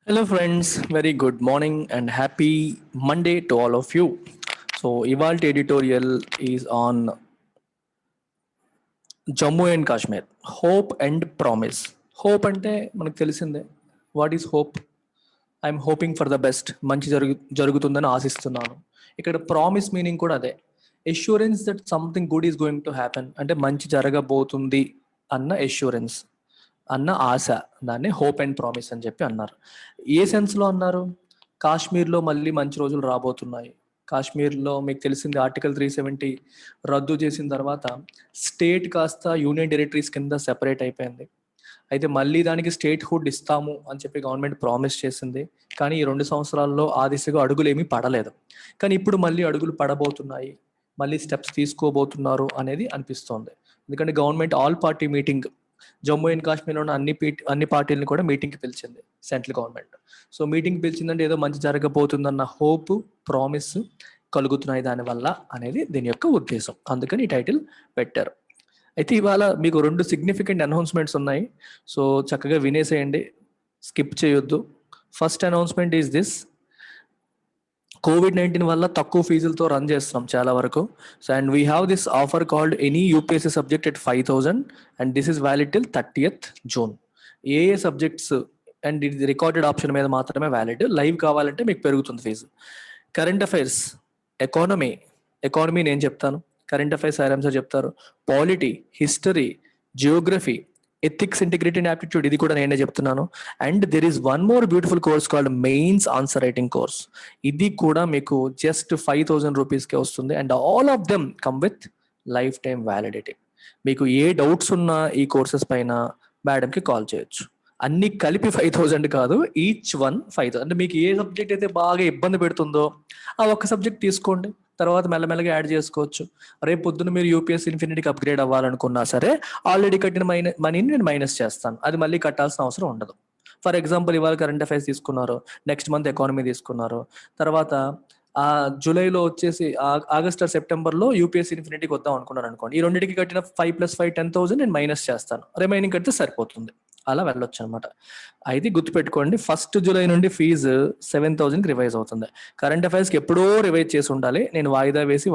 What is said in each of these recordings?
Hello, friends. Very good morning and happy Monday to all of you. So, Evault editorial is on Jammu and Kashmir. Hope and promise. Hope ante manaku telisinde. What is hope? I'm hoping for the best. మంచి జరుగుతుందని ఆశిస్తున్నాను. ఇక్కడ promise meaning కూడా అదే. Assurance that something good is going to happen, అంటే మంచి జరగబోతుంది అన్న ఎష్యూరెన్స్, అన్న ఆశ. దాన్ని హోప్ అండ్ ప్రామిస్ అని చెప్పి అన్నారు. ఏ సెన్స్లో అన్నారు? కాశ్మీర్లో మళ్ళీ మంచి రోజులు రాబోతున్నాయి. కాశ్మీర్లో మీకు తెలిసింది ఆర్టికల్ 370 రద్దు చేసిన తర్వాత స్టేట్ కాస్త యూనియన్ టెరిటరీస్ కింద సెపరేట్ అయిపోయింది. అయితే మళ్ళీ దానికి స్టేట్ హుడ్ ఇస్తాము అని చెప్పి గవర్నమెంట్ ప్రామిస్ చేసింది. కానీ ఈ 2 సంవత్సరాల్లో ఆ దిశగా అడుగులు ఏమీ పడలేదు. కానీ ఇప్పుడు మళ్ళీ అడుగులు పడబోతున్నాయి, మళ్ళీ స్టెప్స్ తీసుకోబోతున్నారు అనేది అనిపిస్తోంది. ఎందుకంటే government all party meeting Jammu and కాశ్మీర్లో ఉన్న అన్ని పార్టీలను కూడా మీటింగ్కి పిలిచింది సెంట్రల్ గవర్నమెంట్. సో మీటింగ్ పిలిచిందంటే ఏదో మంచి జరగబోతుందన్న హోప్, ప్రామిస్ కలుగుతున్నాయి దానివల్ల అనేది దీని యొక్క ఉద్దేశం. అందుకని ఈ టైటిల్ పెట్టారు. అయితే ఇవాళ మీకు 2 సిగ్నిఫికెంట్ అనౌన్స్మెంట్స్ ఉన్నాయి. సో చక్కగా వినేసేయండి, స్కిప్ చేయొద్దు. First announcement is this: COVID-19 వల్ల తక్కువ ఫీజులతో రన్ చేస్తున్నాం చాలా వరకు. So and we have this offer called any UPSC subject at 5,000 and this is valid till 30th June. A subjects and ఇది recorded option మీద మాత్రమే వ్యాలిడ్. లైవ్ కావాలంటే మీకు పెరుగుతుంది ఫీజు. కరెంట్ అఫైర్స్, ఎకానమీ నేను చెప్తాను, కరెంట్ అఫైర్స్ ఆర్ఎం సార్ చెప్తారు, polity, history, Geography, ethics, integrity and aptitude ఇది కూడా నేనే చెప్తున్నాను. And there is one more beautiful course called mains answer writing course. ఇది కూడా మీకు జస్ట్ 5,000 రూపీస్కే వస్తుంది. And all of them come with life time validity. మీకు ఏ డౌట్స్ ఉన్నా ఈ కోర్సెస్ పైన మేడంకి కాల్ చేయొచ్చు. అన్ని కలిపి 5,000 కాదు, ఈచ్ వన్ 5,000. అంటే మీకు ఏ సబ్జెక్ట్ అయితే బాగా ఇబ్బంది పెడుతుందో ఆ ఒక్క సబ్జెక్ట్ తీసుకోండి, తర్వాత మెల్లమెల్లగా యాడ్ చేసుకోవచ్చు. రేపు పొద్దున్న మీరు యూపీఎస్సీ ఇన్ఫినిటీకి అప్గ్రేడ్ అవ్వాలనుకున్నా సరే ఆల్రెడీ కట్టిన మనీని నేను మైనస్ చేస్తాను, అది మళ్ళీ కట్టాల్సిన అవసరం ఉండదు. ఫర్ ఎగ్జాంపుల్ ఇవాళ కరెంట్ అఫైర్స్ తీసుకున్నారు, నెక్స్ట్ మంత్ ఎకానమీ తీసుకున్నారు, తర్వాత జూలైలో వచ్చేసి ఆగస్ట్ ఆర్ సెప్టెంబర్లో యూపీఎస్సీ ఇన్ఫినిటీకి వద్దాం అనుకున్నారు అనుకోండి, ఈ రెండింటికి కట్టిన 5 + 5 10,000 నేను మైనస్ చేస్తాను, రిమైనింగ్ కడితే సరిపోతుంది. అలా వెళ్ళొచ్చు అనమాట. అయితే గుర్తుపెట్టుకోండి, 1st July నుండి ఫీజు 7,000కి రివైజ్ అవుతుంది. కరెంట్ అఫైర్స్కి ఎప్పుడో రివైజ్ చేసి ఉండాలి, నేను వాయిదా వేసి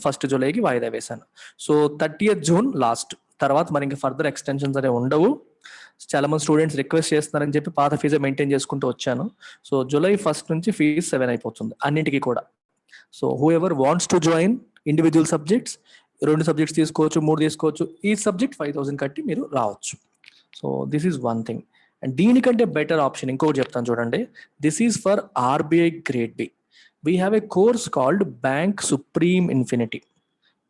1st Julyకి వాయిదా వేశాను. సో 30th June లాస్ట్, తర్వాత మరి ఇంకా ఫర్దర్ ఎక్స్టెన్షన్స్ అనేవి ఉండవు. చాలా మంది స్టూడెంట్స్ రిక్వెస్ట్ చేస్తున్నారని చెప్పి పాత ఫీజే మెయింటైన్ చేసుకుంటూ వచ్చాను. సో July 1st నుంచి ఫీజు 7 అయిపోతుంది అన్నింటికి కూడా. So whoever wants to join individual subjects, 2 subjects తీసుకోవచ్చు, 3 తీసుకోవచ్చు, ఈ సబ్జెక్ట్ 5,000 కట్టి మీరు రావచ్చు. So this is one thing. And దీనికంటే బెటర్ ఆప్షన్ ఇంకొకటి చెప్తాను చూడండి. This is for RBI grade B. We have a course called Bank Supreme Infinity,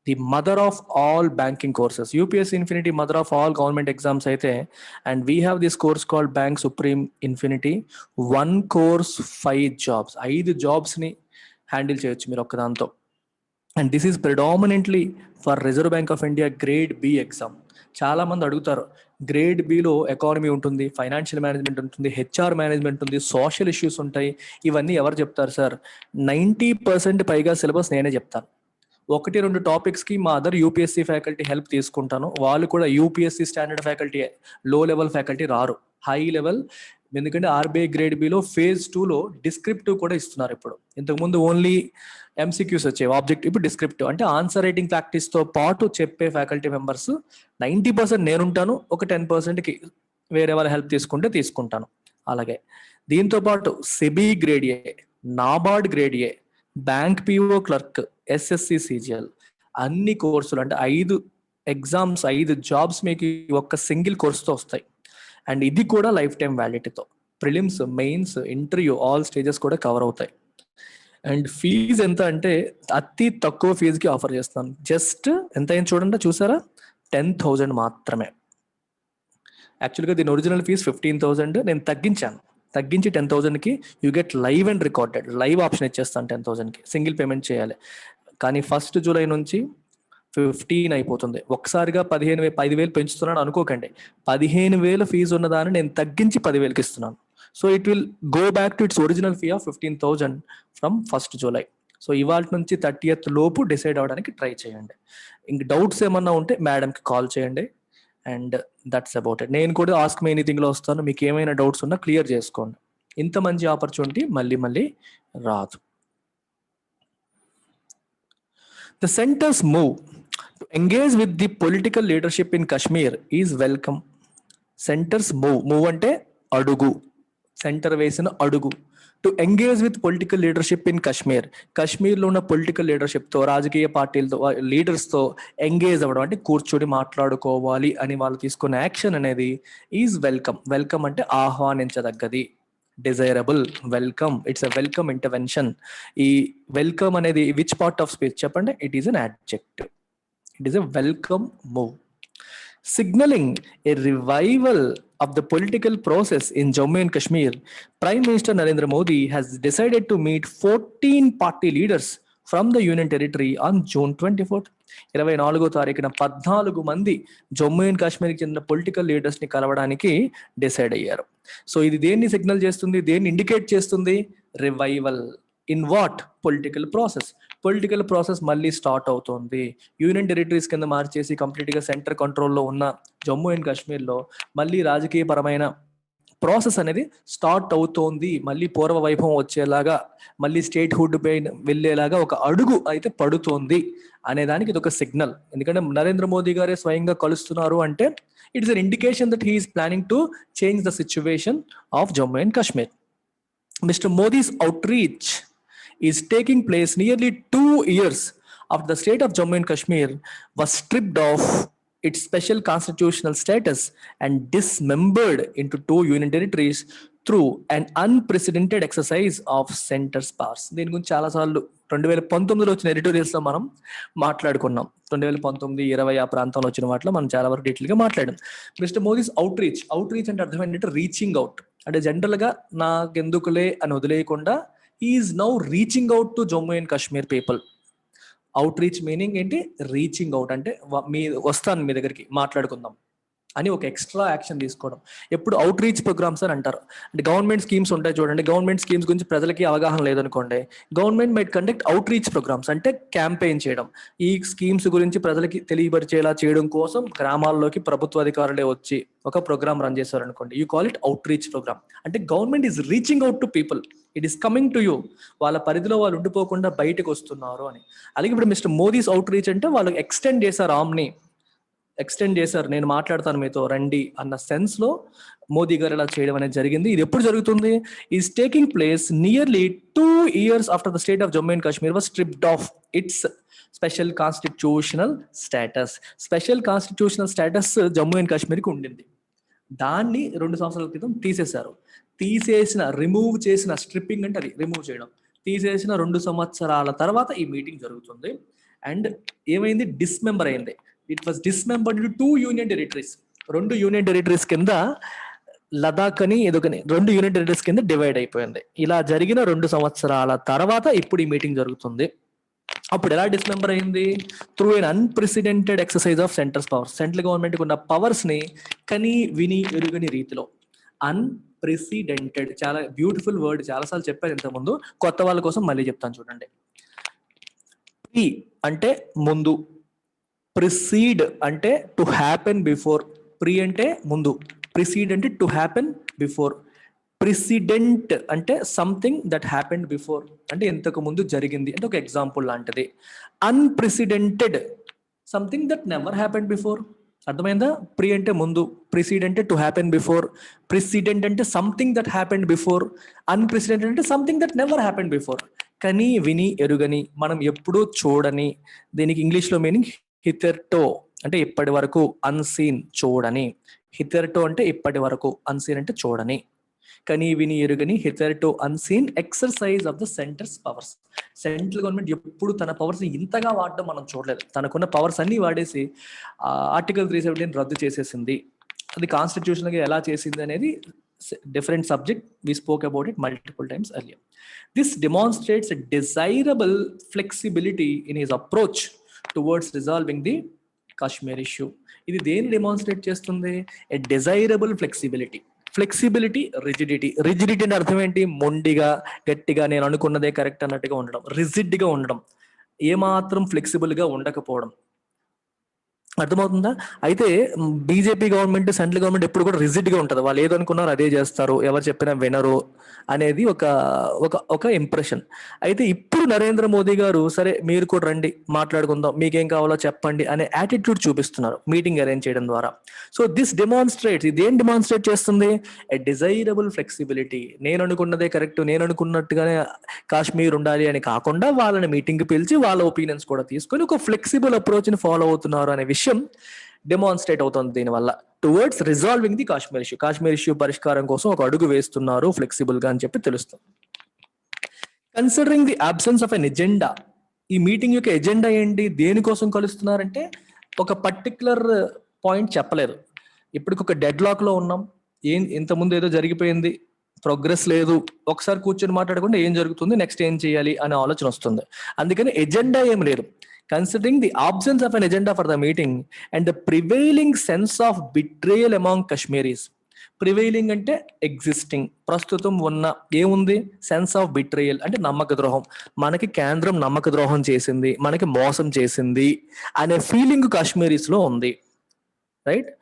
the mother of all banking courses. UPSC Infinity mother of all government exams అయితే, and we have this course called Bank Supreme Infinity. 1 course 5 jobs, 5 jobsని handle చేయొచ్చు మీరు ఒక్కదాంతో. And this is predominantly for Reserve Bank of India grade B exam. చాలా మంది అడుగుతారు, grade బిలో economy ఉంటుంది, ఫైనాన్షియల్ మేనేజ్మెంట్ ఉంటుంది, హెచ్ఆర్ మేనేజ్మెంట్ ఉంది, సోషల్ ఇష్యూస్ ఉంటాయి, ఇవన్నీ ఎవరు చెప్తారు సార్? 90% పైగా సిలబస్ నేనే చెప్తాను. 1-2 టాపిక్స్కి మా అదర్ యూపీఎస్సీ ఫ్యాకల్టీ హెల్ప్ తీసుకుంటాను. వాళ్ళు కూడా యూపీఎస్సీ స్టాండర్డ్ ఫ్యాకల్టీ, లో లెవెల్ ఫ్యాకల్టీ రారు, హై లెవెల్. ఎందుకంటే ఆర్బీఐ గ్రేడ్ బిలో phase 2లో డిస్క్రిప్టివ్ కూడా ఇస్తున్నారు ఇప్పుడు. ఇంతకుముందు ఓన్లీ ఎంసీక్యూస్ వచ్చేవి, ఆబ్జెక్ట్, ఇప్పుడు డిస్క్రిప్టివ్. అంటే ఆన్సర్ రైటింగ్ ప్రాక్టీస్తో పాటు చెప్పే ఫ్యాకల్టీ మెంబర్స్ 90% నేనుంటాను, ఒక 10%కి వేరే వాళ్ళ హెల్ప్ తీసుకుంటాను. అలాగే దీంతో పాటు SEBI grade A, NABARD grade A, bank PO clerk, SSC CGL, అన్ని కోర్సులు అంటే 5 ఎగ్జామ్స్, 5 జాబ్స్ మీకు ఒక్క సింగిల్ కోర్సుతో వస్తాయి. అండ్ ఇది కూడా లైఫ్ టైం వ్యాలిడిటీతో. Prelims, mains, interview all stages కూడా కవర్ అవుతాయి. అండ్ ఫీజు ఎంత అంటే అతి తక్కువ ఫీజుకి ఆఫర్ చేస్తాను. జస్ట్ ఎంత అయింది చూడండి, చూసారా? 10,000 మాత్రమే. యాక్చువల్గా దీని ఒరిజినల్ ఫీజు 15,000, నేను తగ్గించి 10,000కి you get live and recorded. Live option ఇచ్చేస్తాను 10,000కి, సింగిల్ పేమెంట్ చేయాలి. కానీ 1st July నుంచి 15 అయిపోతుంది. ఒకసారిగా 5,000 పెంచుతున్నాను అనుకోకండి. 15,000 ఫీజు ఉన్నదాన్ని నేను తగ్గించి 10,000కి ఇస్తున్నాను. So it will go back to it's original fee of 15,000 from 1st July. So ఇవాళ నుంచి 30th లోపు డిసైడ్ అవ్వడానికి ట్రై చేయండి. ఇంక డౌట్స్ ఏమన్నా ఉంటే మేడంకి కాల్ చేయండి. And that's about it. నేను కూడా ఆస్క్ మీ ఎనీథింగ్లో వస్తాను, మీకు ఏమైనా డౌట్స్ ఉన్నా క్లియర్ చేసుకోండి. ఇంత మంచి ఆపర్చునిటీ మళ్ళీ రాదు. The center's move to engage with the political leadership in Kashmir is welcome. Center's move అంటే అడుగు, సెంటర్ వేసిన అడుగు. To engage with political leadership in Kashmir, కశ్మీర్లో ఉన్న పొలిటికల్ లీడర్షిప్తో, రాజకీయ పార్టీలతో, లీడర్స్తో ఎంగేజ్ అవ్వడం అంటే కూర్చొని మాట్లాడుకోవాలి అని వాళ్ళు తీసుకున్న యాక్షన్ అనేది ఈజ్ వెల్కమ్. వెల్కమ్ అంటే ఆహ్వానించదగ్గది, desirable, welcome, it's a welcome intervention. ఈ వెల్కమ్ అనేది విచ్ పార్ట్ ఆఫ్ స్పీచ్ చెప్పండి? It is an adjective. It is a welcome move. Signaling a revival of the political process in Jammu and Kashmir, Prime Minister Narendra Modi has decided to meet 14 party leaders from the Union Territory on June 24th. 24వ తారీఖున 14 మంది Jammu and కాశ్మీర్కి చెందిన political leaders ని కలవడానికి decide అయ్యారు. So ఇది దేన్ని signal చేస్తుంది, దేన్ని ఇండికేట్ చేస్తుంది? Revival in what? Political process. Political process మళ్ళీ స్టార్ట్ అవుతుంది. యూనియన్ టెరిటరీస్ కింద మార్చేసి కంప్లీట్గా సెంటర్ కంట్రోల్లో ఉన్న జమ్మూ అండ్ కాశ్మీర్లో మళ్ళీ రాజకీయపరమైన ప్రాసెస్ అనేది స్టార్ట్ అవుతోంది. మళ్ళీ పూర్వ వైభవం వచ్చేలాగా, మళ్ళీ స్టేట్ హుడ్ పై వెళ్ళేలాగా ఒక అడుగు అయితే పడుతోంది అనేదానికి ఇది ఒక సిగ్నల్. ఎందుకంటే నరేంద్ర మోదీ గారే స్వయంగా కలుస్తున్నారు అంటే it is an indication that he is planning to change the situation of Jammu and Kashmir. Mr. Modi's outreach is taking place nearly 2 years after the state of Jammu and Kashmir was stripped of its special constitutional status and dismembered into 2 union territories through an unprecedented exercise of center's powers. దీని గురించి చాలాసార్లు 2019లో వచ్చిన ఎడిటోరియల్స్లో మనం మాట్లాడుకున్నాం. 2019, 20 ఆ ప్రాంతంలో వచ్చిన వాటిలో మనం చాలా వరకు డీటెయిల్గా మాట్లాడాం. మిస్టర్ మోదీస్ అవుట్రీచ్ అంటే అర్థం ఏంటంటే రీచింగ్ అవుట్. అంటే జనరల్గా నాకెందుకులే అని వదిలేయకుండా is now reaching out to Jammu and Kashmir people. Outreach meaning ఏంటి? రీచింగ్ అవుట్ అంటే వస్తాను మీ దగ్గరికి మాట్లాడుకుందాం అని ఒక ఎక్స్ట్రా యాక్షన్ తీసుకోవడం. ఎప్పుడు అవుట్ రీచ్ ప్రోగ్రామ్స్ అని అంటారు. అంటే గవర్నమెంట్ స్కీమ్స్ ఉంటాయి చూడండి, గవర్నమెంట్ స్కీమ్స్ గురించి ప్రజలకి అవగాహన లేదనుకోండి, government might conduct outreach programmes, అంటే క్యాంపెయిన్ చేయడం. ఈ స్కీమ్స్ గురించి ప్రజలకి తెలియపరిచేలా చేయడం కోసం గ్రామాల్లోకి ప్రభుత్వ అధికారులే వచ్చి ఒక ప్రోగ్రామ్ రన్ చేశారు అనుకోండి, you call it outreach programme. అంటే government is reaching out to people, it is coming to you. వాళ్ళ పరిధిలో వాళ్ళు ఉండిపోకుండా బయటకు వస్తున్నారు అని. అలాగే ఇప్పుడు మిస్టర్ మోదీస్ అవుట్ రీచ్ అంటే వాళ్ళు ఎక్స్టెండ్ చేశారు, ఆమ్ని ఎక్స్టెండ్ చేశారు, నేను మాట్లాడతాను మీతో రండి అన్న సెన్స్ లో మోదీ గారు ఇలా చేయడం అనేది జరిగింది. ఇది ఎప్పుడు జరుగుతుంది? Is taking place nearly 2 years after the state of Jammu and Kashmir was stripped of its special constitutional status. Special constitutional status Jammu and కాశ్మీర్కి ఉండింది, దాన్ని 2 సంవత్సరాల క్రితం తీసేశారు. రిమూవ్ చేసిన, స్ట్రిప్పింగ్ అంటే అది రిమూవ్ చేయడం, తీసేసిన 2 సంవత్సరాల తర్వాత ఈ మీటింగ్ జరుగుతుంది. అండ్ ఏమైంది? డిస్మెంబర్ అయింది. It was డిస్మెంబర్డ్ into 2 union territories. 2 union territories కింద లదాఖ్ అని ఎదుకని 2 union territories కింద డివైడ్ అయిపోయింది. ఇలా జరిగిన 2 సంవత్సరాల తర్వాత ఇప్పుడు ఈ మీటింగ్ జరుగుతుంది. అప్పుడు ఎలా డిస్మెంబర్ అయింది? Through an unprecedented exercise of central powers. Central గవర్నమెంట్కి ఉన్న పవర్స్ ని కని విని ఎరుగని రీతిలో, అన్ప్రెసిడెంటెడ్, చాలా బ్యూటిఫుల్ వర్డ్, చాలాసార్లు చెప్పాను ఇంతకుముందు, కొత్త వాళ్ళ కోసం మళ్ళీ చెప్తాను చూడండి. ప్రీ అంటే ముందు, ప్రిసీడ్ అంటే టు హ్యాపెన్ బిఫోర్. ప్రీ అంటే ముందు, ప్రిసీడ్ అంటే టు హ్యాపెన్ బిఫోర్. ప్రెసిడెంట్ అంటే సంథింగ్ దట్ హ్యాపెండ్ బిఫోర్, అంటే ఇంతకు ముందు జరిగింది, అంటే ఒక ఎగ్జాంపుల్ లాంటిది. Unprecedented, something that never happened before. అర్థమైందా? ప్రీ అంటే ముందు, ప్రిసీడ్ అంటే టు హ్యాపెన్ బిఫోర్, ప్రెసిడెంట్ అంటే something that happened before, unprecedented అంటే something that never happened before. కని విని ఎరుగని, మనం ఎప్పుడూ చూడని. దీనికి ఇంగ్లీష్లో మీనింగ్ హిథెర్టో అంటే ఇప్పటి వరకు, అన్సీన్ చూడని. హిథెర్టో అంటే ఇప్పటి వరకు, అన్సీన్ అంటే చూడని. కని విని ఎరుగని, hitherto unseen exercise of the centre's powers. Central government ఎప్పుడు తన పవర్స్ ఇంతగా వాడడం మనం చూడలేదు. తనకున్న పవర్స్ అన్ని వాడేసి ఆర్టికల్ 317 రద్దు చేసేసింది. అది కాన్స్టిట్యూషన్ గా ఎలా చేసింది అనేది different subject. We spoke about it multiple times earlier. This demonstrates a desirable flexibility in his approach towards resolving the Kashmir issue. ఇది దేన్ని డెమాన్స్ట్రేట్ చేస్తుంది? A desirable flexibility. Flexibility, rigidity. Rigidity అంటే అర్థం ఏంటి? మొండిగా, గట్టిగా, నేను అనుకున్నదే కరెక్ట్ అన్నట్టుగా ఉండడం, రిజిడ్గా ఉండడం, ఏమాత్రం ఫ్లెక్సిబుల్ గా ఉండకపోవడం. అర్థమవుతుందా? అయితే బీజేపీ గవర్నమెంట్, సెంట్రల్ గవర్నమెంట్ ఎప్పుడు కూడా రిజిడ్గా ఉంటుంది. వాళ్ళు ఏదనుకున్నారో అదే చేస్తారు, ఎవరు చెప్పినా వినరు అనేది ఒక ఒక ఒక ఇంప్రెషన్. అయితే ఇప్పుడు నరేంద్ర మోదీ గారు సరే మీరు కూడా రండి మాట్లాడుకుందాం, మీకేం కావాలో చెప్పండి అనే యాటిట్యూడ్ చూపిస్తున్నారు మీటింగ్ అరేంజ్ చేయడం ద్వారా. సో దిస్ డెమాన్స్ట్రేట్స్, ఇదేం డెమాన్స్ట్రేట్ చేస్తుంది? A desirable flexibility. నేను అనుకున్నదే కరెక్ట్, నేను అనుకున్నట్టుగానే కాశ్మీర్ ఉండాలి అని కాకుండా వాళ్ళని మీటింగ్కి పిలిచి వాళ్ళ ఒపీనియన్స్ కూడా తీసుకొని ఒక ఫ్లెక్సిబుల్ అప్రోచ్ని ఫాలో అవుతున్నారు అనే విషయం డెమాన్స్ట్రేట్ అవుతుంది దీనివల్ల. Towards resolving the Kashmir issue, Kashmir issue పరిష్కారం కోసం ఒక అడుగు వేస్తున్నారు ఫ్లెక్సిబుల్ గా అని చెప్పి తెలుస్తుంది. Considering the absence of N agenda, ఈ మీటింగ్ యొక్క ఎజెండా ఏంటి, దేనికోసం కలుస్తున్నారంటే ఒక పర్టికులర్ పాయింట్ చెప్పలేదు. ఇప్పటికి ఒక డెడ్ లాక్ లో ఉన్నాం, ఇంతకుముందు ఏదో జరిగిపోయింది, ప్రోగ్రెస్ లేదు, ఒకసారి కూర్చొని మాట్లాడకుండా ఏం జరుగుతుంది, నెక్స్ట్ ఏం చేయాలి అనే ఆలోచన వస్తుంది. అందుకని ఎజెండా ఏం లేదు. Considering the absence of an agenda for the meeting and the prevailing sense of betrayal among Kashmiris. Prevailing అంటే ఎగ్జిస్టింగ్, ప్రస్తుతం ఉన్న ఏముంది, సెన్స్ ఆఫ్ బిట్రేయల్ అంటే నమ్మక ద్రోహం. మనకి కేంద్రం నమ్మక ద్రోహం చేసింది, మనకి మోసం చేసింది అనే ఫీలింగ్ కాశ్మీరీస్ లో ఉంది, right?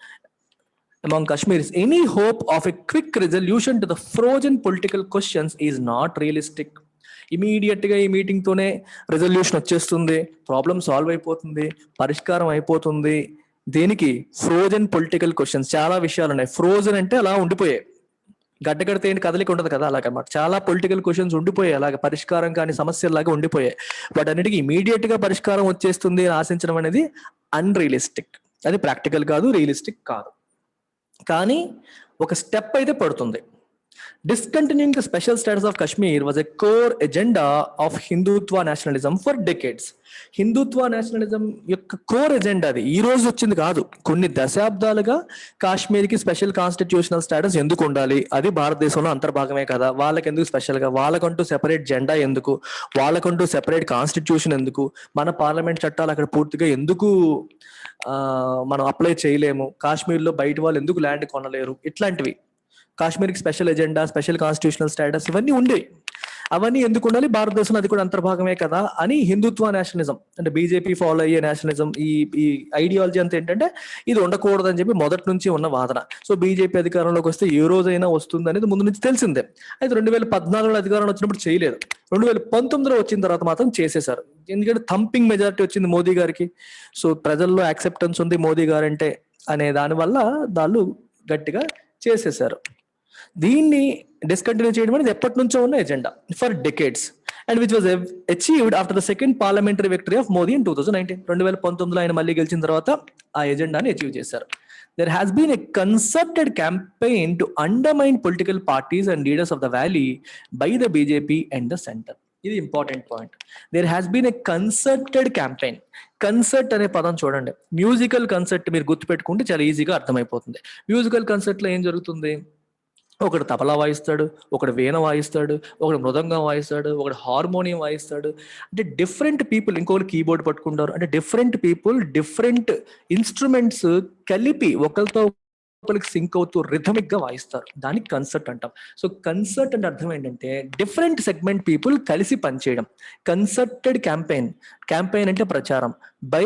Among Kashmiris, any hope of a quick resolution to the frozen political questions is not realistic. Immediate గా ఈ మీటింగ్ తోనే రెజల్యూషన్ వచ్చేస్తుంది, ప్రాబ్లం సాల్వ్ అయిపోతుంది, పరిష్కారం అయిపోతుంది. దేనికి? Frozen political questions. చాలా విషయాలు ఉన్నాయి. ఫ్రోజన్ అంటే అలా ఉండిపోయాయి, గడ్డగడితే ఏంటి కదలిక ఉండదు కదా, అలాగనమాట. చాలా పొలిటికల్ క్వశ్చన్స్ ఉండిపోయాయి, అలాగే పరిష్కారం కాని సమస్యలాగా ఉండిపోయాయి. వాటన్నిటికీ ఇమీడియట్ గా పరిష్కారం వచ్చేస్తుంది అని ఆశించడం అనేది అన్రియలిస్టిక్. అది ప్రాక్టికల్ కాదు, రియలిస్టిక్ కాదు. కానీ ఒక స్టెప్ అయితే పడుతుంది. Discontinuing the special status of Kashmir was a core agenda of Hindutva nationalism for decades. Hindutva nationalism యొక్క కోర్ ఎజెండా అది ఈ రోజు వచ్చింది కాదు. కొన్ని దశాబ్దాలుగా కాశ్మీర్కి స్పెషల్ కాన్స్టిట్యూషనల్ స్టేటస్ ఎందుకు ఉండాలి, అది భారతదేశంలో అంతర్భాగమే కదా, వాళ్ళకి ఎందుకు స్పెషల్ గా, వాళ్ళకంటూ సెపరేట్ జెండా ఎందుకు, వాళ్ళకంటూ సెపరేట్ కాన్స్టిట్యూషన్ ఎందుకు, మన పార్లమెంట్ చట్టాలు అక్కడ పూర్తిగా ఎందుకు మనం అప్లై చేయలేము, కాశ్మీర్లో బయట వాళ్ళు ఎందుకు ల్యాండ్ కొనలేరు, ఇట్లాంటివి. కాశ్మీర్కి special agenda, special constitutional status ఇవన్నీ ఉండే. అవన్నీ ఎందుకు ఉండాలి, భారతదేశంలో అది కూడా అంతర్భాగమే కదా అని హిందుత్వ నేషనలిజం అంటే బీజేపీ ఫాలో అయ్యే నేషనలిజం, ఈ ఐడియాలజీ అంతా ఏంటంటే ఇది ఉండకూడదు అని చెప్పి మొదటి నుంచి ఉన్న వాదన. సో బీజేపీ అధికారంలోకి వస్తే ఏ రోజైనా వస్తుంది అనేది ముందు నుంచి తెలిసిందే. అయితే 2014లో అధికారంలో వచ్చినప్పుడు చేయలేదు, 2019లో వచ్చిన తర్వాత మాత్రం చేసేశారు. ఎందుకంటే థంపింగ్ మెజారిటీ వచ్చింది మోదీ గారికి. సో ప్రజల్లో యాక్సెప్టెన్స్ ఉంది మోదీ గారంటే అనే దానివల్ల వాళ్ళు గట్టిగా చేసేశారు. దీన్ని డిస్కంటిన్యూ చేయడం అనేది ఎప్పటి నుంచో ఉన్న agenda for decades, and which was achieved after the second parliamentary victory of Modi in 2019. 2019లో ఆయన మళ్ళీ గెలిచిన తర్వాత ఆ ఎజెండాని అచీవ్ చేశారు. There has been a concerted campaign to undermine political parties and leaders of the valley by the BJP and the center. ఇది important point. There has been a concerted campaign. Concert అనే పదం చూడండి, musical concert మీరు గుర్తుపెట్టుకుంటే చాలా ఈజీగా అర్థమైపోతుంది. Musical concert లో ఏం జరుగుతుంది, ఒకడు తబలా వాయిస్తాడు, ఒకడు వీణ వాయిస్తాడు, ఒకడు మృదంగం వాయిస్తాడు, ఒకడు హార్మోనియం వాయిస్తాడు. అంటే డిఫరెంట్ పీపుల్, ఇంకొకరు కీబోర్డ్ పట్టుకుంటారు. అంటే డిఫరెంట్ పీపుల్ డిఫరెంట్ ఇన్స్ట్రుమెంట్స్ కలిపి ఒకరితో ఒకరికి సింక్ అవుతూ రిథమిక్ గా వాయిస్తారు. దానికి కన్సర్ట్ అంటాం. సో కన్సర్ట్ అంటే అర్థం ఏంటంటే డిఫరెంట్ సెగ్మెంట్ పీపుల్ కలిసి పనిచేయడం. కన్సర్టెడ్ క్యాంపెయిన్, క్యాంపెయిన్ అంటే ప్రచారం by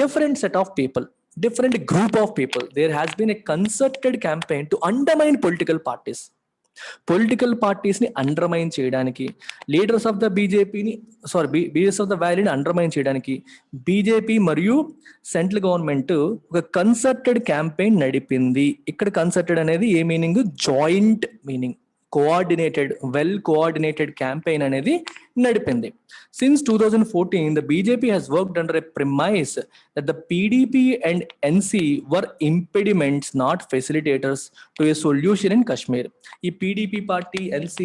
different set of people, different group of people. There has been a concerted campaign to undermine political parties. Political parties ని అండర్మైన్ చేయడానికి, లీడర్స్ ఆఫ్ ద బీజేపీని leaders of the వ్యాలీని undermine చేయడానికి BJP మరియు central government ఒక concerted campaign నడిపింది. ఇక్కడ concerted అనేది ఏ meaning, joint meaning, coordinated, well coordinated campaign అనేది నడిపింది. Since 2014, the BJP has worked under a premise that the PDP and NC were impediments, not facilitators, to a solution in Kashmir. ఈ PDP party, NC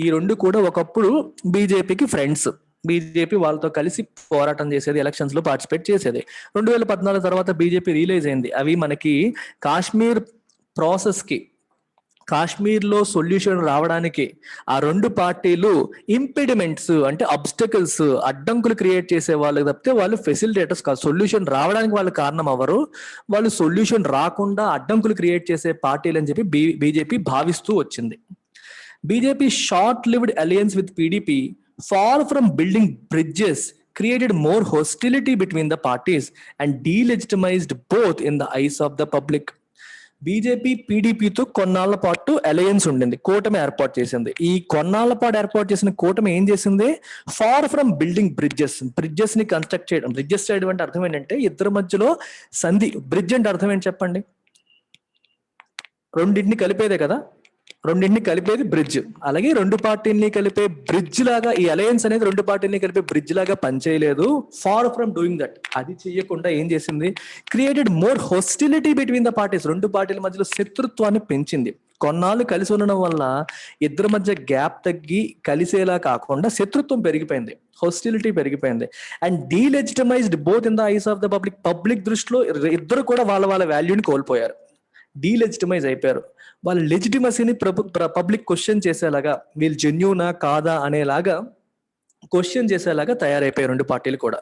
ఈ రెండు కూడా ఒకప్పుడు బీజేపీకి friends. BJP వాళ్ళతో కలిసి పోరాటం చేసేది, ఎలక్షన్స్ లో పార్టిసిపేట్ చేసేది. 2014 తర్వాత బీజేపీ రియలైజ్ అయింది అవి మనకి కాశ్మీర్ ప్రాసెస్ కి, కాశ్మీర్ లో సొల్యూషన్ రావడానికి ఆ రెండు పార్టీలు ఇంపెడిమెంట్స్ అంటే అబ్స్టకల్స్, అడ్డంకులు క్రియేట్ చేసే వాళ్ళు తప్పితే వాళ్ళు ఫెసిలిటేటర్స్ కాదు. సొల్యూషన్ రావడానికి వాళ్ళు కారణం అవ్వరు, వాళ్ళు సొల్యూషన్ రాకుండా అడ్డంకులు క్రియేట్ చేసే పార్టీలు అని చెప్పి బీజేపీ భావిస్తూ వచ్చింది. BJP short lived alliance with PDP, far from building bridges, created more hostility between the parties and delegitimized both in the eyes of the public. BJP పీడీపీతో కొన్నాళ్ల పాటు అలయన్స్ ఉండింది, కూటమి ఏర్పాటు చేసింది. ఈ కొన్నాళ్ల పాటు ఏర్పాటు చేసిన కూటమి ఏం చేసింది? ఫార్ ఫ్రమ్ బిల్డింగ్ బ్రిడ్జెస్ ని కన్స్ట్రక్ట్ చేయడం. బ్రిడ్జెస్ చేయడం అంటే అర్థం ఏంటంటే ఇద్దరి మధ్యలో సంధి. బ్రిడ్జ్ అంటే అర్థం ఏంటి చెప్పండి? రెండింటిని కలిపేదే కదా, రెండింటిని కలిపేది బ్రిడ్జ్. అలాగే రెండు పార్టీల్ని కలిపే బ్రిడ్జ్ లాగా ఈ అలయన్స్ అనేది రెండు పార్టీల్ని కలిపే బ్రిడ్జ్ లాగా పనిచేయలేదు. ఫార్ ఫ్రమ్ డూయింగ్ దట్, అది చేయకుండా ఏం చేసింది? Created more hostility between the parties, రెండు పార్టీల మధ్యలో శత్రుత్వాన్ని పెంచింది. కొన్నాళ్ళు కలిసి ఉండడం వల్ల ఇద్దరి మధ్య గ్యాప్ తగ్గి కలిసేలా కాకుండా శత్రుత్వం పెరిగిపోయింది, హోస్టిలిటీ పెరిగిపోయింది. And delegitimized both in the eyes of the public దృష్టిలో ఇద్దరు కూడా వాళ్ళ వాళ్ళ వాల్యూని కోల్పోయారు, డీలెజిటమైజ్ అయిపోయారు. వాళ్ళ లెజిటిమసీని పబ్లిక్ క్వశ్చన్ చేసేలాగా, వీళ్ళు జెన్యూనా కాదా అనేలాగా క్వశ్చన్ చేసేలాగా తయారైపోయారు రెండు పార్టీలు కూడా.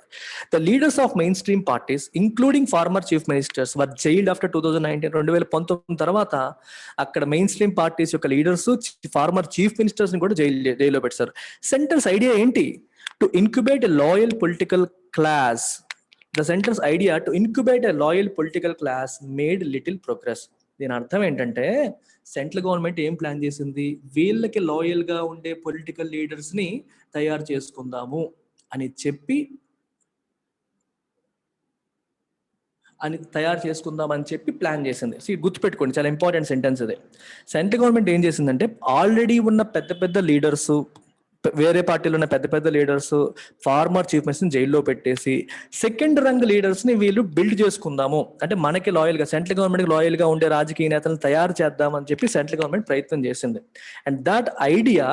The leaders of main stream parties including former chief ministers were jailed after 2019. 2019 తర్వాత అక్కడ మెయిన్ స్ట్రీమ్ పార్టీస్ యొక్క లీడర్స్, ఫార్మర్ చీఫ్ మినిస్టర్స్ ని కూడా జైల్లో పెట్టారు. సెంటర్స్ ఐడియా ఏంటి? To incubate a loyal political class. The center's idea to incubate a loyal political class made little progress. దీని అర్థం ఏంటంటే సెంట్రల్ గవర్నమెంట్ ఏం ప్లాన్ చేసింది? వీళ్ళకి లాయల్ గా ఉండే పొలిటికల్ లీడర్స్ ని తయారు చేసుకుందాము అని చెప్పి ప్లాన్ చేసింది. గుర్తుపెట్టుకోండి, చాలా ఇంపార్టెంట్ సెంటెన్స్ ఇది. సెంట్రల్ గవర్నమెంట్ ఏం చేసిందంటే ఆల్రెడీ ఉన్న పెద్ద పెద్ద లీడర్స్, వేరే పార్టీలో ఉన్న పెద్ద పెద్ద లీడర్స్, ఫార్మర్ చీఫ్ మినిస్టర్ జైల్లో పెట్టేసి సెకండ్ రంగ్ లీడర్స్ ని వీళ్ళు బిల్డ్ చేసుకుందాము, అంటే మనకి లాయల్ గా, సెంట్రల్ గవర్నమెంట్ లాయల్ గా ఉండే రాజకీయ నేతలను తయారు చేద్దామని చెప్పి సెంట్రల్ గవర్నమెంట్ ప్రయత్నం చేసింది. And that idea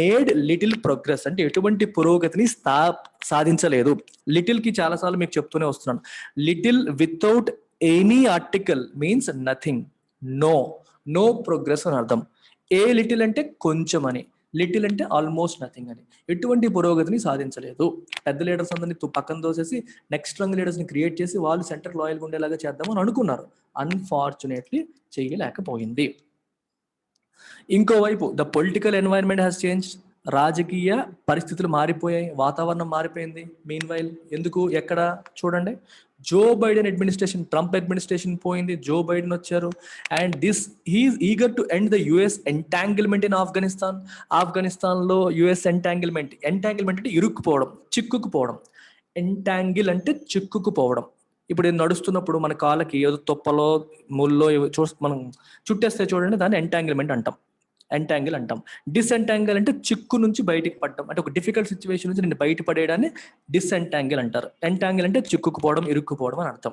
made little progress. అంటే ఎటువంటి పురోగతిని సాధించలేదు. లిటిల్ కి చాలాసార్లు మీకు చెప్తూనే వస్తున్నాను. Little without any article means nothing, no progress అని అర్థం. ఏ లిటిల్ అంటే కొంచెం అని, లిటిల్ అంటే ఆల్మోస్ట్ నథింగ్ అని. ఎటువంటి పురోగతిని సాధించలేదు. పెద్ద లీడర్స్ అందరినీ పక్కన దోసేసి నెక్స్ట్ రంగ్ లీడర్స్ ని క్రియేట్ చేసి వాళ్ళు సెంటర్ లాయల్గా ఉండేలాగా చేద్దామని అనుకున్నారు. అన్ఫార్చునేట్లీ చేయలేకపోయింది. ఇంకోవైపు the political environment has change. రాజకీయ పరిస్థితులు మారిపోయాయి, వాతావరణం మారిపోయింది. మీన్ వైల్ ఎందుకు, ఎక్కడ చూడండి, Joe Biden administration, Trump administration పోయింది, జో బైడెన్ వచ్చారు. And he's eager to end the US entanglement in Afghanistan. ఆఫ్ఘనిస్తాన్లో యుఎస్ ఎంటాంగిల్మెంట్ అంటే ఇరుక్కుపోవడం, చిక్కుకుపోవడం. ఎంటాంగిల్ అంటే చిక్కుకుపోవడం. ఇప్పుడు నడుస్తున్నప్పుడు మన కాళ్ళకి ఏదో తొప్పలో ముల్లో మనం చుట్టేస్తే చూడండి, దాన్ని ఎంటాంగిల్మెంట్ అంటాం. డిసెంటాంగిల్ అంటే చిక్కు నుంచి బయటికి పడటం, అంటే ఒక డిఫికల్ట్ సిచ్యువేషన్ నుంచి నేను బయటపడేయడాన్ని డిసెంటాంగిల్ అంటారు. ఎంటాంగిల్ అంటే చిక్కుకుపోవడం, ఇరుక్కుపోవడం అని అర్థం.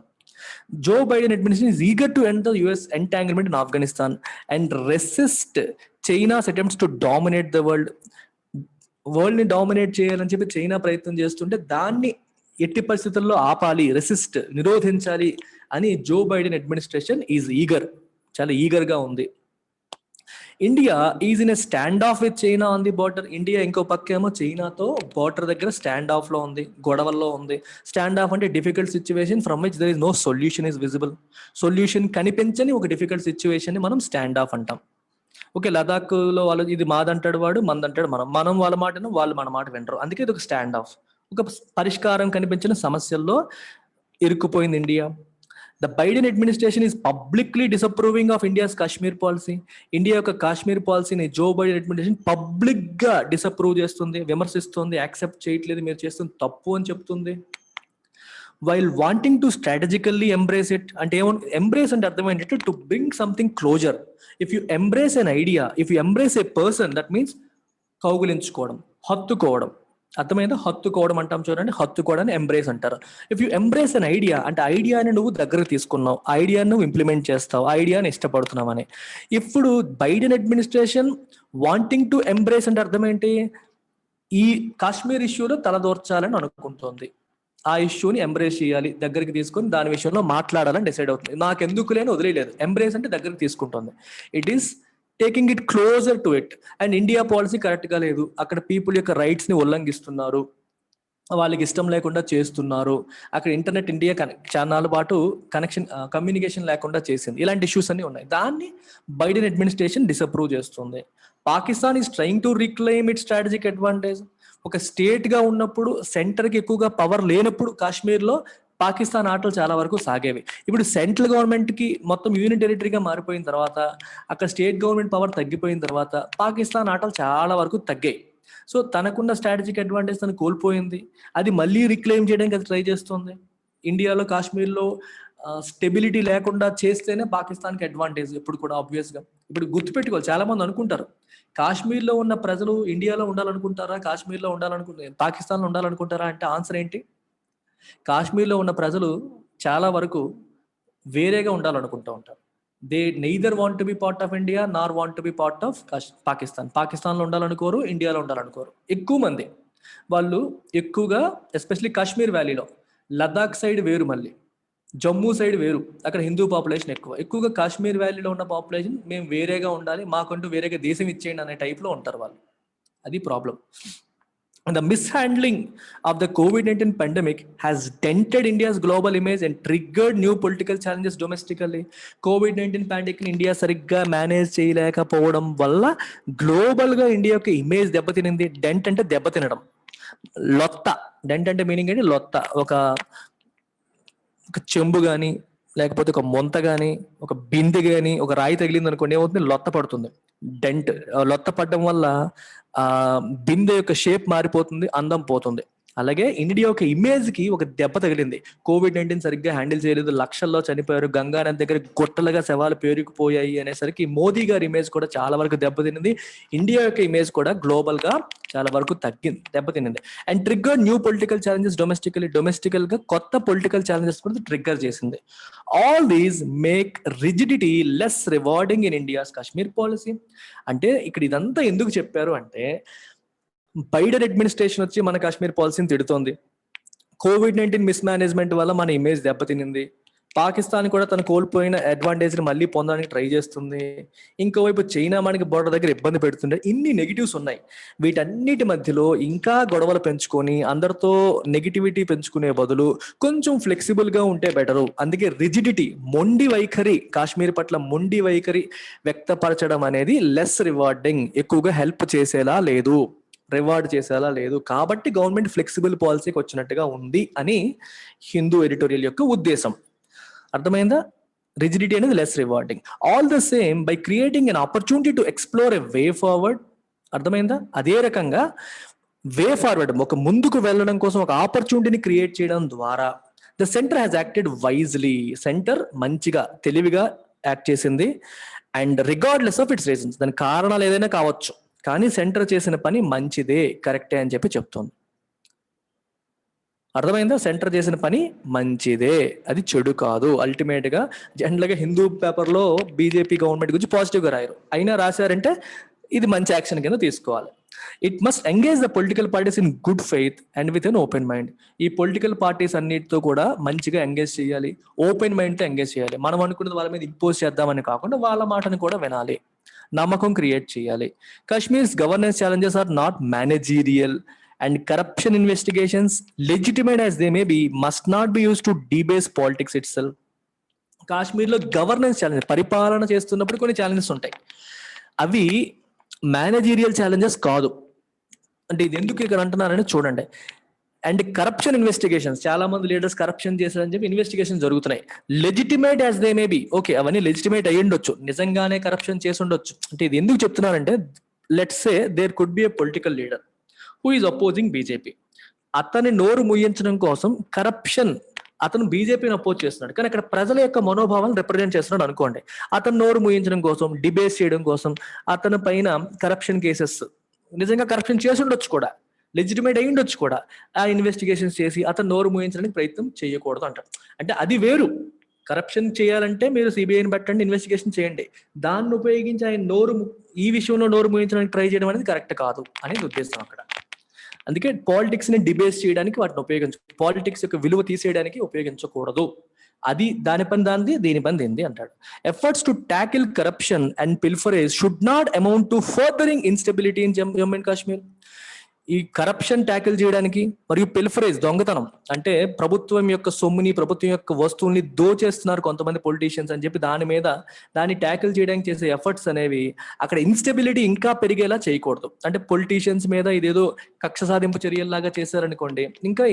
Joe Biden administration is eager to end the US entanglement in Afghanistan and resist China's attempts to dominate the world ని డామినేట్ చేయాలని చెప్పి చైనా ప్రయత్నం చేస్తుంటే దాన్ని ఎట్టి పరిస్థితుల్లో ఆపాలి, నిరోధించాలి అని జో బైడెన్ అడ్మినిస్ట్రేషన్ ఈజ్ ఈగర్, చాలా ఈగర్ గా ఉంది. India is in a stand of with China on the border. India ఇంకో పక్క ఏమో చైనాతో బార్డర్ దగ్గర స్టాండ్ ఆఫ్ లో ఉంది, గొడవల్లో ఉంది. స్టాండ్ ఆఫ్ అంటే difficult situation from which there is no solution is visible. Solution కనిపించని ఒక డిఫికల్ట్ సిచ్యువేషన్ ని మనం స్టాండ్ ఆఫ్ అంటాం. ఓకే, లదాఖ్ లో వాళ్ళు ఇది మాదంటాడు వాడు, మందంటాడు మనం వాళ్ళ మాటను వాళ్ళు మన మాట వినరు, అందుకే ఇది ఒక స్టాండ్ ఆఫ్. ఒక పరిష్కారం కనిపించిన సమస్యల్లో ఇరుక్కుపోయింది India. The Biden administration is publicly disapproving of India's Kashmir policy. India యొక్క కాశ్మీర్ పాలసీని జో బైడెన్ అడ్మినిస్ట్రేషన్ పబ్లిక్ గా డిసప్రూవ్ చేస్తుంది, విమర్శిస్తుంది, యాక్సెప్ట్ చేయట్లేదు, మీరు చేస్తుంది తప్పు అని చెప్తుంది. While wanting to strategically embrace it. అంటే ఎంబ్రేస్ అంటే అర్థం ఏంటంటే to bring something closer. If you embrace an idea, if you embrace a person, that means కౌగులించుకోవడం, హత్తుకోవడం. అర్థమైందా? హత్తుకోవడం అంటాం చూడండి, హత్తుకోవడాన్ని ఎంబ్రేస్ అంటారు. If you embrace an idea అంటే ఐడియాని నువ్వు దగ్గరకు తీసుకున్నావు, ఐడియాని నువ్వు ఇంప్లిమెంట్ చేస్తావు, ఐడియాని ఇష్టపడుతున్నావు అని. ఇప్పుడు Biden administration wanting to embrace అంటే అర్థం ఏంటి? ఈ కాశ్మీర్ ఇష్యూలో తలదూర్చాలని అనుకుంటుంది, ఆ ఇష్యూని ఎంబ్రేస్ చేయాలి, దగ్గరికి తీసుకొని దాని విషయంలో మాట్లాడాలని డిసైడ్ అవుతుంది. నాకెందుకు లేని వదిలేదు. ఎంబ్రేస్ అంటే దగ్గరికి తీసుకుంటుంది. It is taking it closer to it. And India policy correct గా లేదు, అక్కడ పీపుల్ యొక్క రైట్స్ ని ఉల్లంఘిస్తున్నారు, వాళ్ళకి ఇష్టం లేకుండా చేస్తున్నారు, అక్కడ ఇంటర్నెట్ ఇండియా చాలాల పాటు కమ్యూనికేషన్ లేకుండా చేసింది. ఇలాంటి ఇష్యూస్ అన్ని ఉన్నాయి. దాన్ని బైడెన్ అడ్మినిస్ట్రేషన్ డిసప్రూవ్ చేస్తుంది. Pakistan is trying to reclaim it strategic advantage. ఒక స్టేట్గా ఉన్నప్పుడు సెంటర్కి ఎక్కువగా పవర్ లేనప్పుడు కాశ్మీర్లో పాకిస్తాన్ ఆటలు చాలా వరకు సాగేవి. ఇప్పుడు సెంట్రల్ గవర్నమెంట్కి మొత్తం యూనియన్ టెరిటరీగా మారిపోయిన తర్వాత, అక్కడ స్టేట్ గవర్నమెంట్ పవర్ తగ్గిపోయిన తర్వాత పాకిస్తాన్ ఆటలు చాలా వరకు తగ్గాయి. సో తనకున్న స్ట్రాటజిక్ అడ్వాంటేజ్ తను కోల్పోయింది. అది మళ్ళీ రిక్లెయిమ్ చేయడానికి అది ట్రై చేస్తుంది. ఇండియాలో కాశ్మీర్లో స్టెబిలిటీ లేకుండా చేస్తేనే పాకిస్తాన్కి అడ్వాంటేజ్ ఎప్పుడు కూడా ఆబ్వియస్గా. ఇప్పుడు గుర్తుపెట్టుకోవాలి, చాలా మంది అనుకుంటారు కాశ్మీర్లో ఉన్న ప్రజలు ఇండియాలో ఉండాలనుకుంటారా, కాశ్మీర్లో పాకిస్తాన్లో ఉండాలనుకుంటారా అంటే ఆన్సర్ ఏంటి? కాశ్మీర్లో ఉన్న ప్రజలు చాలా వరకు వేరేగా ఉండాలనుకుంటూ ఉంటారు. They neither want to be part of India nor want to be part of Pakistan. పాకిస్తాన్లో ఉండాలనుకోరు, ఇండియాలో ఉండాలనుకోరు. ఎక్కువ మంది వాళ్ళు ఎక్కువగా ఎస్పెషలీ కాశ్మీర్ వ్యాలీలో, లదాఖ్ సైడ్ వేరు, మళ్ళీ జమ్మూ సైడ్ వేరు, అక్కడ హిందూ పాపులేషన్ ఎక్కువగా కాశ్మీర్ వ్యాలీలో ఉన్న పాపులేషన్ మేము వేరేగా ఉండాలి, మాకంటూ వేరేగా దేశం ఇచ్చేయండి అనే టైప్లో ఉంటారు వాళ్ళు. అది problem. The mishandling of the COVID-19 pandemic has dented India's global image and triggered new political challenges domestically. COVID-19 pandemic India సరిగ్గా మేనేజ్ చేయలేకపోవడం వల్ల గ్లోబల్గా ఇండియా యొక్క ఇమేజ్ దెబ్బతినింది. డెంట్ అంటే దెబ్బతినడం, లొత్త. డెంట్ అంటే మీనింగ్ ఏంటి? లొత్త. ఒక చెంబు కానీ, లేకపోతే ఒక మొంత కానీ, ఒక బిందె కానీ, ఒక రాయి తగిలింది అనుకోండి, ఏమవుతుంది? లొత్త పడుతుంది. డెంట్, లొత్త పడడం వల్ల బిందె యొక్క షేప్ మారిపోతుంది, అందం పోతుంది. అలాగే ఇండియా యొక్క ఇమేజ్ కి ఒక దెబ్బ తగిలింది. COVID-19 సరిగ్గా హ్యాండిల్ చేయలేదు, లక్షల్లో చనిపోయారు, గంగా నది దగ్గర గొట్టలుగా శవాలు పేరుకుపోయాయి అనేసరికి మోదీ గారి ఇమేజ్ కూడా చాలా వరకు దెబ్బతినింది. ఇండియా యొక్క ఇమేజ్ కూడా గ్లోబల్ గా చాలా వరకు దెబ్బతినింది. And trigger new political challenges domestical గా కొత్త పొలిటికల్ ఛాలెంజెస్ కూడా ట్రిగ్గర్ చేసింది. All these make rigidity less rewarding in India's Kashmir policy. అంటే ఇక్కడ ఇదంతా ఎందుకు చెప్పారు అంటే, బైడెన్ అడ్మినిస్ట్రేషన్ వచ్చి మన కాశ్మీర్ పాలసీని తిడుతోంది. COVID-19 మిస్మేనేజ్మెంట్ వల్ల మన ఇమేజ్ దెబ్బతినింది. పాకిస్తాన్ కూడా తను కోల్పోయిన అడ్వాంటేజ్ ని మళ్ళీ పొందడానికి ట్రై చేస్తుంది. ఇంకోవైపు చైనా మనకి బోర్డర్ దగ్గర ఇబ్బంది పెడుతుండే. ఇన్ని నెగిటివ్స్ ఉన్నాయి. వీటన్నిటి మధ్యలో ఇంకా గొడవలు పెంచుకొని అందరితో నెగిటివిటీ పెంచుకునే బదులు కొంచెం ఫ్లెక్సిబుల్ గా ఉంటే బెటరు. అందుకే రిజిడిటీ, మొండి వైఖరి, కాశ్మీర్ పట్ల మొండి వైఖరి వ్యక్తపరచడం అనేది లెస్ రివార్డింగ్, ఎక్కువగా హెల్ప్ చేసేలా లేదు, రివార్డ్ చేసేలా లేదు. కాబట్టి గవర్నమెంట్ ఫ్లెక్సిబుల్ పాలసీకి వచ్చినట్టుగా ఉంది అని హిందూ ఎడిటోరియల్ యొక్క ఉద్దేశం. అర్థమైందా? రిజిడిటీ అనేది less rewarding. All the same by creating an opportunity to explore a way forward. అర్థమైందా? అదే రకంగా వే ఫార్వర్డ్, ఒక ముందుకు వెళ్ళడం కోసం ఒక ఆపర్చునిటీని క్రియేట్ చేయడం ద్వారా the centre has acted wisely. Centre మంచిగా తెలివిగా యాక్ట్ చేసింది. And regardless of it's reasons, దాని కారణాలు ఏదైనా కావచ్చు, కానీ సెంటర్ చేసిన పని మంచిదే, కరెక్టే అని చెప్పి చెప్తోంది. అర్థమైందా? సెంటర్ చేసిన పని మంచిదే, అది చెడు కాదు. అల్టిమేట్ గా జనరల్ గా హిందూ పేపర్ లో బీజేపీ గవర్నమెంట్ గురించి పాజిటివ్ గా రాయరు, అయినా రాశారంటే ఇది మంచి యాక్షన్ కింద తీసుకోవాలి. It must engage the political parties in good faith and with an open mind. ఈ పొలిటికల్ పార్టీస్ అన్నిటితో కూడా మంచిగా ఎంగేజ్ చేయాలి, ఓపెన్ మైండ్ తో ఎంగేజ్ చేయాలి. మనం అనుకున్నది వాళ్ళ మీద ఇంపోజ్ చేద్దామని కాకుండా వాళ్ళ మాటను కూడా వినాలి, నమ్మకం క్రియేట్ చేయాలి. Kashmir's governance challenges are not managerial and corruption investigations, legitimate as they may be, must not be used to debase politics itself. కాశ్మీర్లో గవర్నెన్స్ ఛాలెంజ్, పరిపాలన చేస్తున్నప్పుడు కొన్ని ఛాలెంజెస్ ఉంటాయి, అవి మేనేజీరియల్ ఛాలెంజెస్ కాదు. అంటే ఇది ఎందుకు ఇక్కడ అంటున్నారని చూడండి. అండ్ కరప్షన్ ఇన్వెస్టిగేషన్స్, చాలా మంది లీడర్స్ కరప్షన్ చేశారని చెప్పి ఇన్వెస్టిగేషన్ జరుగుతున్నాయి. Legitimate as they may be, okay అవన్నీ లెజిటిమేట్ అయ్యి ఉండొచ్చు, నిజంగానే కరప్షన్ చేసి ఉండొచ్చు. అంటే ఇది ఎందుకు చెప్తున్నారంటే, let's say there could be a political leader who is opposing BJP. అతని నోరు ముయ్యించడం కోసం కరప్షన్, అతను బీజేపీని అపోజ్ చేస్తున్నాడు, కానీ అక్కడ ప్రజల యొక్క మనోభావాలను రిప్రజెంట్ చేస్తున్నాడు అనుకోండి. అతను నోరు ముయ్యించడం కోసం, డిబేట్ చేయడం కోసం అతని పైన కరప్షన్ కేసెస్, నిజంగా కరప్షన్ చేసి ఉండొచ్చు కూడా, లెజిటిమేట్ అయి ఉండొచ్చు కూడా, ఆ ఇన్వెస్టిగేషన్స్ చేసి అతను నోరు ముయ్యించడానికి ప్రయత్నం చేయకూడదు అంటారు. అంటే అది వేరు. కరప్షన్ చేయాలంటే మీరు సిబిఐని పెట్టండి, ఇన్వెస్టిగేషన్ చేయండి. దాన్ని ఉపయోగించి ఆయన ఈ విషయంలో నోరు ముయించడానికి ట్రై చేయడం అనేది కరెక్ట్ కాదు అనేది ఉద్దేశం అక్కడ. అందుకే పాలిటిక్స్ ని డిబేట్ చేయడానికి వాటిని పాలిటిక్స్ యొక్క విలువ తీసేయడానికి ఉపయోగించకూడదు. అది దాని పని దానిది, దీని పని దీనిది అంటాడు. Efforts to tackle corruption and pilferage should not amount to furthering instability in Jammu and Kashmir. ఈ కరప్షన్ ట్యాకిల్ చేయడానికి మరియు పిల్ఫరేజ్ దొంగతనం అంటే ప్రభుత్వం యొక్క సొమ్ముని ప్రభుత్వం యొక్క వస్తువుల్ని దోచేస్తున్నారు కొంతమంది పొలిటీషియన్స్ అని చెప్పి దాన్ని ట్యాకిల్ చేయడానికి చేసే ఎఫర్ట్స్ అనేవి అక్కడ ఇన్స్టెబిలిటీ ఇంకా పెరిగేలా చేయకూడదు. అంటే పొలిటీషియన్స్ మీద ఇదేదో కక్ష సాధింపు చర్యల్లాగా చేశారనుకోండి, ఇంకా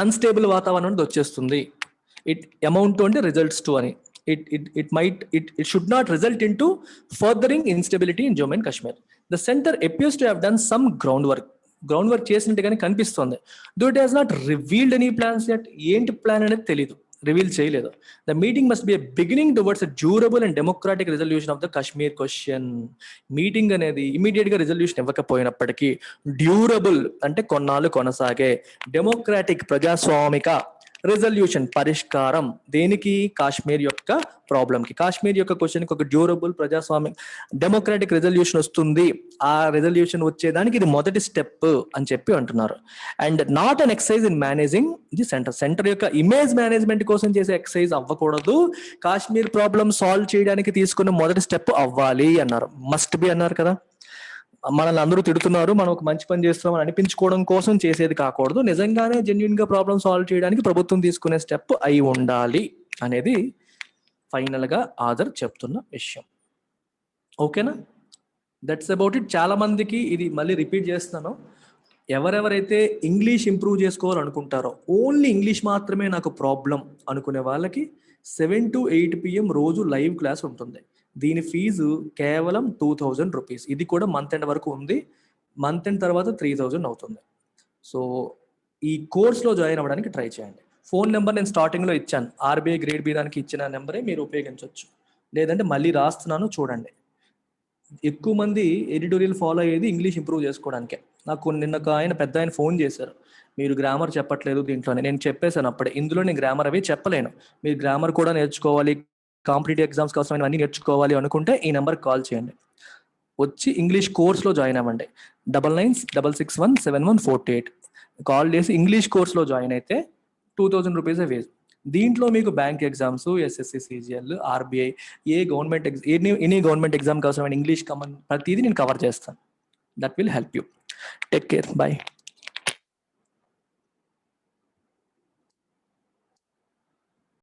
అన్స్టేబుల్ వాతావరణం వచ్చేస్తుంది. ఇట్ అమౌంట్ టు అంటే రిజల్ట్స్ టు అని. It should not result into furthering instability in Jammu and Kashmir. The center appears to have done some groundwork చేసినట్టుగానే కనిపిస్తుంది. Though it has not revealed any plans yet. ఏంటి plan అనేది తెలీదు, reveal చేయలేదు. The meeting must be a beginning towards a durable and democratic resolution of the Kashmir question. Meeting అనేది immediate గా resolution ఇవ్వకపోయినప్పటికీ durable అంటే కొన్నాళ్ళు కొనసాగే, డెమోక్రాటిక్ ప్రజాస్వామిక రిజల్యూషన్ పరిష్కారం దేనికి, కాశ్మీర్ యొక్క ప్రాబ్లంకి, కాశ్మీర్ యొక్క క్వశ్చన్కి ఒక డ్యూరబుల్ ప్రజాస్వామిక డెమోక్రాటిక్ రిజల్యూషన్ వస్తుంది. ఆ రిజల్యూషన్ వచ్చేదానికి ఇది మొదటి స్టెప్ అని చెప్పి అంటున్నారు. And not an exercise in managing the centre యొక్క ఇమేజ్ మేనేజ్మెంట్ కోసం చేసే ఎక్సైజ్ అవ్వకూడదు, కాశ్మీర్ ప్రాబ్లం సాల్వ్ చేయడానికి తీసుకున్న మొదటి స్టెప్ అవ్వాలి అన్నారు. మస్ట్ బి అన్నారు కదా, మనల్ని అందరూ తిడుతున్నారు, మనం ఒక మంచి పని చేస్తున్నాం అని అనిపించుకోవడం కోసం చేసేది కాకూడదు, నిజంగానే జెన్యున్ గా ప్రాబ్లం సాల్వ్ చేయడానికి ప్రభుత్వం తీసుకునే స్టెప్ అయి ఉండాలి అనేది ఫైనల్ గా ఆదర్ చెప్తున్న విషయం. ఓకేనా, దట్స్ అబౌట్ ఇట్. చాలా మందికి ఇది మళ్ళీ రిపీట్ చేస్తున్నాను, ఎవరెవరైతే ఇంగ్లీష్ ఇంప్రూవ్ చేసుకోవాలనుకుంటారో, ఓన్లీ ఇంగ్లీష్ మాత్రమే నాకు ప్రాబ్లం అనుకునే వాళ్ళకి 7 to 8 PM రోజు లైవ్ క్లాస్ ఉంటుంది. దీని ఫీజు కేవలం 2000 రూపీస్. ఇది కూడా మంత్ ఎండ్ వరకు ఉంది. మంత్ ఎండ్ తర్వాత 3000 అవుతుంది. సో ఈ కోర్స్లో జాయిన్ అవ్వడానికి ట్రై చేయండి. ఫోన్ నెంబర్ నేను స్టార్టింగ్లో ఇచ్చాను, ఆర్బీఐ గ్రేడ్ బి దానికి ఇచ్చిన నెంబరే మీరు ఉపయోగించవచ్చు. లేదంటే మళ్ళీ రాస్తున్నాను చూడండి. ఎక్కువ మంది ఎడిటోరియల్ ఫాలో అయ్యేది ఇంగ్లీష్ ఇంప్రూవ్ చేసుకోవడానికే. నాకు నిన్న పెద్ద ఆయన ఫోన్ చేశారు, మీరు గ్రామర్ చెప్పట్లేదు దీంట్లోనే. నేను చెప్పేశాను అప్పుడే, ఇందులో నేను గ్రామర్ అవి చెప్పలేను, మీరు గ్రామర్ కూడా నేర్చుకోవాలి, కాంపిటేటివ్ ఎగ్జామ్స్ కోసం అన్నీ నేర్చుకోవాలి అనుకుంటే ఈ నెంబర్కి కాల్ చేయండి, వచ్చి ఇంగ్లీష్ కోర్స్లో జాయిన్ అవ్వండి. 9966617148 కాల్ చేసి ఇంగ్లీష్ కోర్స్లో జాయిన్ అయితే 2000 రూపీసే ఫీజు. దీంట్లో మీకు bank exams, SSC, CGL, RBI, any government exam కోసం ఇంగ్లీష్ ప్రతిదీ నేను కవర్ చేస్తాను. That will help you. Take care, bye.